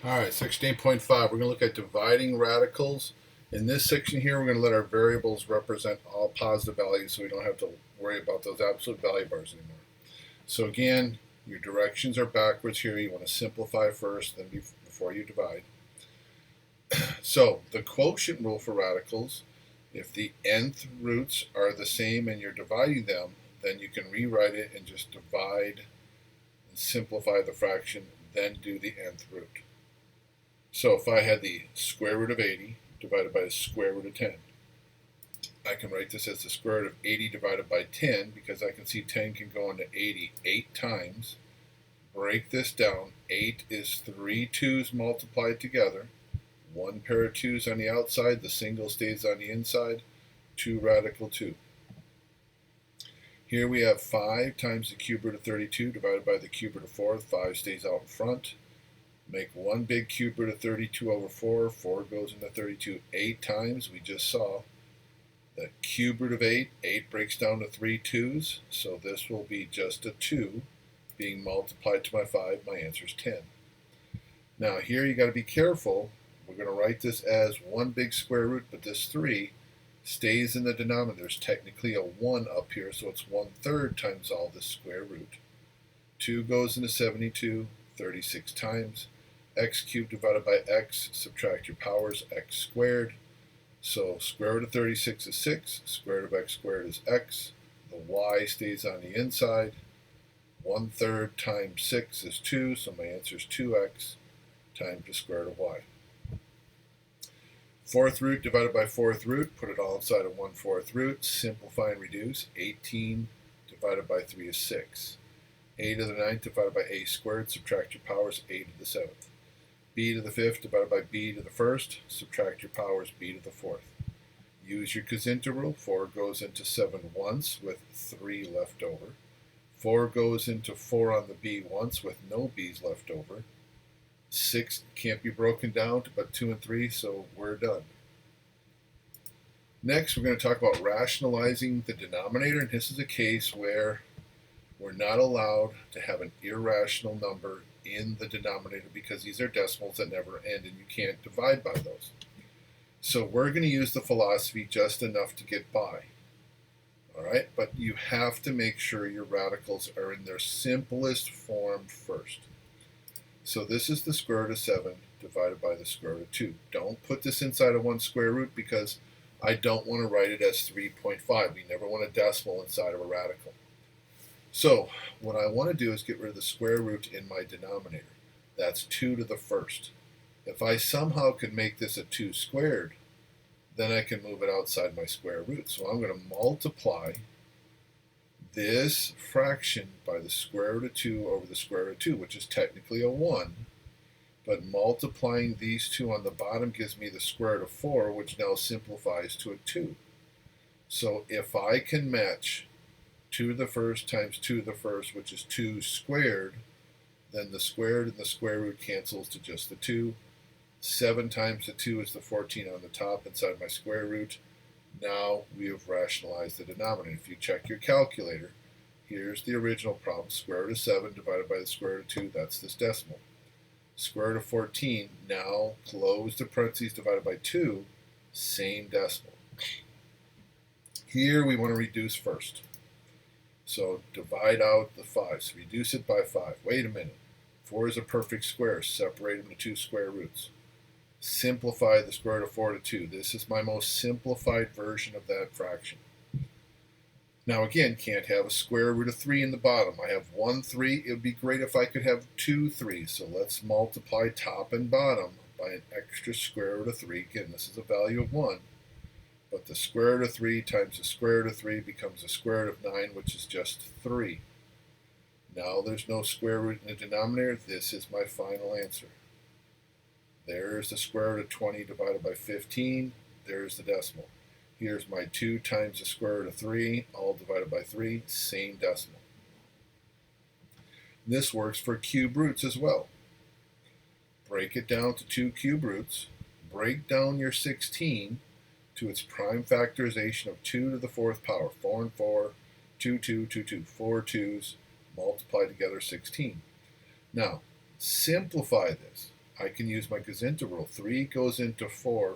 All right, 16.5, we're going to look at dividing radicals. In this section here, we're going to let our variables represent all positive values so we don't have to worry about those absolute value bars anymore. So again, your directions are backwards here. You want to simplify first, then before you divide. So the quotient rule for radicals, if the nth roots are the same and you're dividing them, then you can rewrite it and just divide and simplify the fraction, then do the nth root. So if I had the square root of 80 divided by the square root of 10, I can write this as the square root of 80 divided by 10 because I can see 10 can go into 80 8 times. Break this down. 8 is 3 2's multiplied together. One pair of 2's on the outside, the single stays on the inside. 2 radical 2. Here we have 5 times the cube root of 32 divided by the cube root of 4. 5 stays out in front. Make one big cube root of 32 over 4. 4 goes into 32 8 times. We just saw the cube root of 8. 8 breaks down to 3 2's. So this will be just a 2 being multiplied to my 5. My answer is 10. Now here you got to be careful. We're going to write this as one big square root, but this 3 stays in the denominator. There's technically a 1 up here, so it's 1/3 times all this square root. 2 goes into 72 36 times. X cubed divided by x, subtract your powers, x squared. So square root of 36 is 6, square root of x squared is x. The y stays on the inside. 1/3 times 6 is 2, so my answer is 2x times the square root of y. Fourth root divided by fourth root, put it all inside of 1/4 root, simplify and reduce. 18 divided by 3 is 6. A to the 9th divided by a squared, subtract your powers, a to the 7th. B to the 5th divided by b to the 1st, subtract your powers, b to the 4th. Use your Cosinta rule. 4 goes into 7 once with 3 left over. 4 goes into 4 on the b once with no b's left over. 6 can't be broken down to but 2 and 3, so we're done. Next, we're going to talk about rationalizing the denominator, and this is a case where we're not allowed to have an irrational number in the denominator because these are decimals that never end and you can't divide by those. So we're going to use the philosophy just enough to get by. All right, but you have to make sure your radicals are in their simplest form first. So this is the square root of 7 divided by the square root of 2. Don't put this inside of one square root because I don't want to write it as 3.5. We never want a decimal inside of a radical. So what I want to do is get rid of the square root in my denominator. That's 2 to the 1st. If I somehow could make this a 2 squared, then I can move it outside my square root. So I'm going to multiply this fraction by the square root of 2 over the square root of 2, which is technically a 1. But multiplying these two on the bottom gives me the square root of 4, which now simplifies to a 2. So if I can match 2 to the 1st times 2 to the 1st, which is 2 squared, then the squared and the square root cancels to just the 2. 7 times the 2 is the 14 on the top inside my square root. Now we have rationalized the denominator. If you check your calculator, here's the original problem. Square root of 7 divided by the square root of 2, that's this decimal. Square root of 14, now close the parentheses divided by 2, same decimal. Here we want to reduce first. So divide out the 5. So reduce it by 5. Wait a minute. 4 is a perfect square. Separate them to 2 square roots. Simplify the square root of 4 to 2. This is my most simplified version of that fraction. Now again, can't have a square root of 3 in the bottom. I have 1 3. It would be great if I could have 2 3. So let's multiply top and bottom by an extra square root of 3. Again, this is a value of 1. But the square root of 3 times the square root of 3 becomes the square root of 9, which is just 3. Now there's no square root in the denominator. This is my final answer. There's the square root of 20 divided by 15. There's the decimal. Here's my 2 times the square root of 3, all divided by 3, same decimal. This works for cube roots as well. Break it down to 2 cube roots. Break down your 16 to its prime factorization of 2 to the 4th power. 4 and 4, 2, 2, 2, 2. 4 2's multiply together 16. Now, simplify this. I can use my Gazinta rule. 3 goes into 4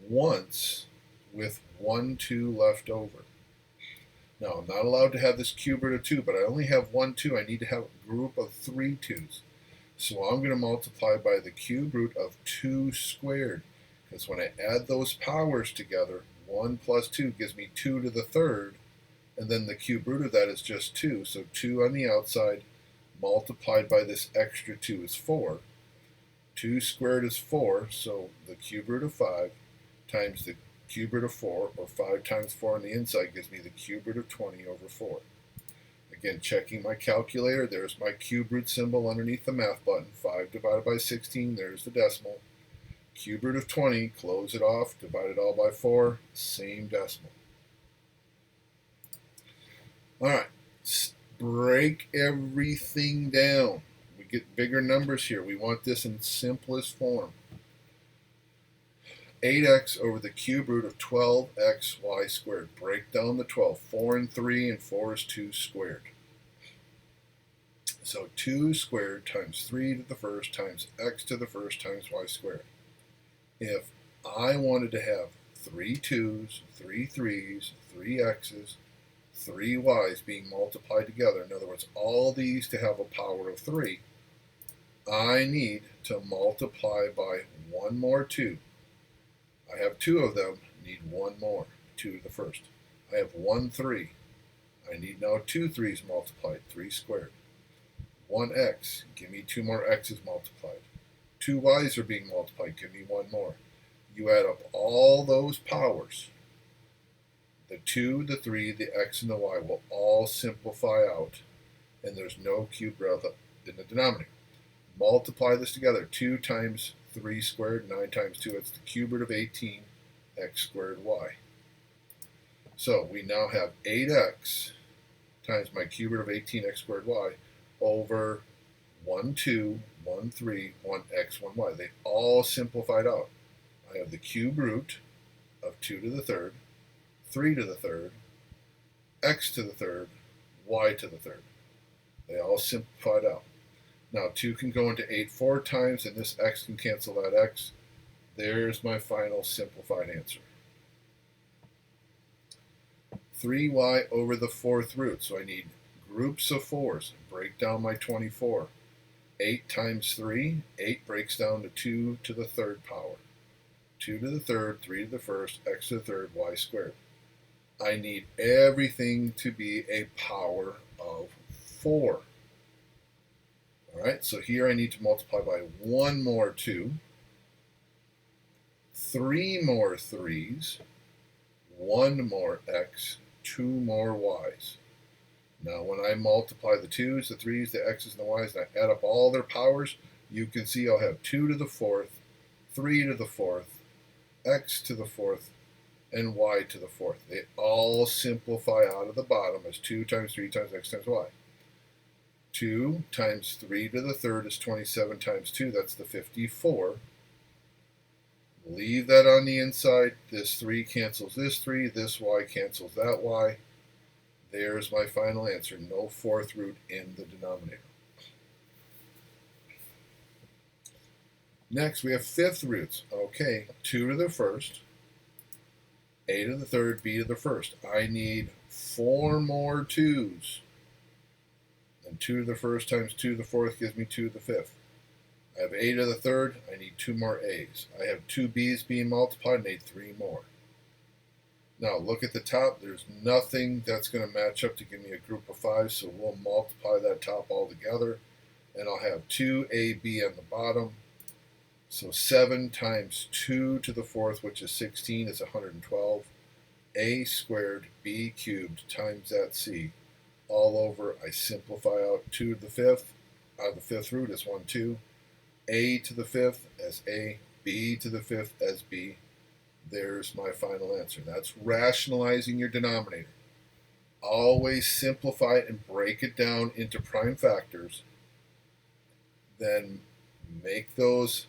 once with 1 2 left over. Now, I'm not allowed to have this cube root of 2, but I only have 1 2. I need to have a group of 3 2's. So I'm going to multiply by the cube root of 2 squared. Because when I add those powers together, 1 plus 2 gives me 2 to the third. And then the cube root of that is just 2. So 2 on the outside multiplied by this extra 2 is 4. 2 squared is 4, so the cube root of 5 times the cube root of 4, or 5 times 4 on the inside, gives me the cube root of 20 over 4. Again, checking my calculator, there's my cube root symbol underneath the math button. 5 divided by 16, there's the decimal. Cube root of 20, close it off, divide it all by 4, same decimal. All right, break everything down. We get bigger numbers here. We want this in simplest form. 8x over the cube root of 12xy squared. Break down the 12. 4 and 3, and 4 is 2 squared. So 2 squared times 3 to the first times x to the first times y squared. If I wanted to have 3 2's, 3 3's, 3 x's, 3 y's being multiplied together, in other words, all these to have a power of 3, I need to multiply by one more 2. I have 2 of them, need 1 more, 2 to the first. I have 1 3. I need now 2 3's multiplied, 3 squared. 1x, give me 2 more x's multiplied. 2 y's are being multiplied, give me 1 more. You add up all those powers. The 2, the 3, the x, and the y will all simplify out, and there's no cube root in the denominator. Multiply this together. 2 times 3 squared, 9 times 2, it's the cube root of 18, x squared y. So we now have 8x times my cube root of 18, x squared y, over 1 2, 1 3, 1 x, 1 y. They all simplified out. I have the cube root of 2 to the third, 3 to the third, x to the third, y to the third. They all simplified out. Now 2 can go into 8 4 times, and this x can cancel that x. There's my final simplified answer. 3y over the fourth root. So I need groups of 4's. Break down my 24. 8 times 3, 8 breaks down to 2 to the third power. 2 to the third, 3 to the first, x to the third, y squared. I need everything to be a power of 4. All right, so here I need to multiply by 1 more 2, 3 more 3's, 1 more x, 2 more y's. Now when I multiply the 2's, the 3's, the x's, and the y's, and I add up all their powers, you can see I'll have 2 to the fourth, 3 to the fourth, x to the fourth, and y to the fourth. They all simplify out of the bottom as 2 times 3 times x times y. 2 times 3 to the third is 27 times 2, that's the 54. Leave that on the inside. This 3 cancels this 3, this y cancels that y. There's my final answer. No fourth root in the denominator. Next, we have fifth roots. Okay, 2 to the first, a to the third, b to the first. I need 4 more 2's. And 2 to the first times 2 to the fourth gives me 2 to the fifth. I have a to the third. I need 2 more a's. I have 2 b's being multiplied. I need 3 more. Now look at the top. There's nothing that's going to match up to give me a group of 5, so we'll multiply that top all together, and I'll have 2ab on the bottom. So 7 times 2 to the fourth, which is 16, is 112. A squared b cubed times that c. All over, I simplify out 2 to the fifth. Out of the fifth root is 1, 2. A to the fifth as a, b to the fifth as b. There's my final answer. That's rationalizing your denominator. Always simplify it and break it down into prime factors. Then make those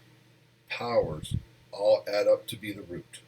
powers all add up to be the root.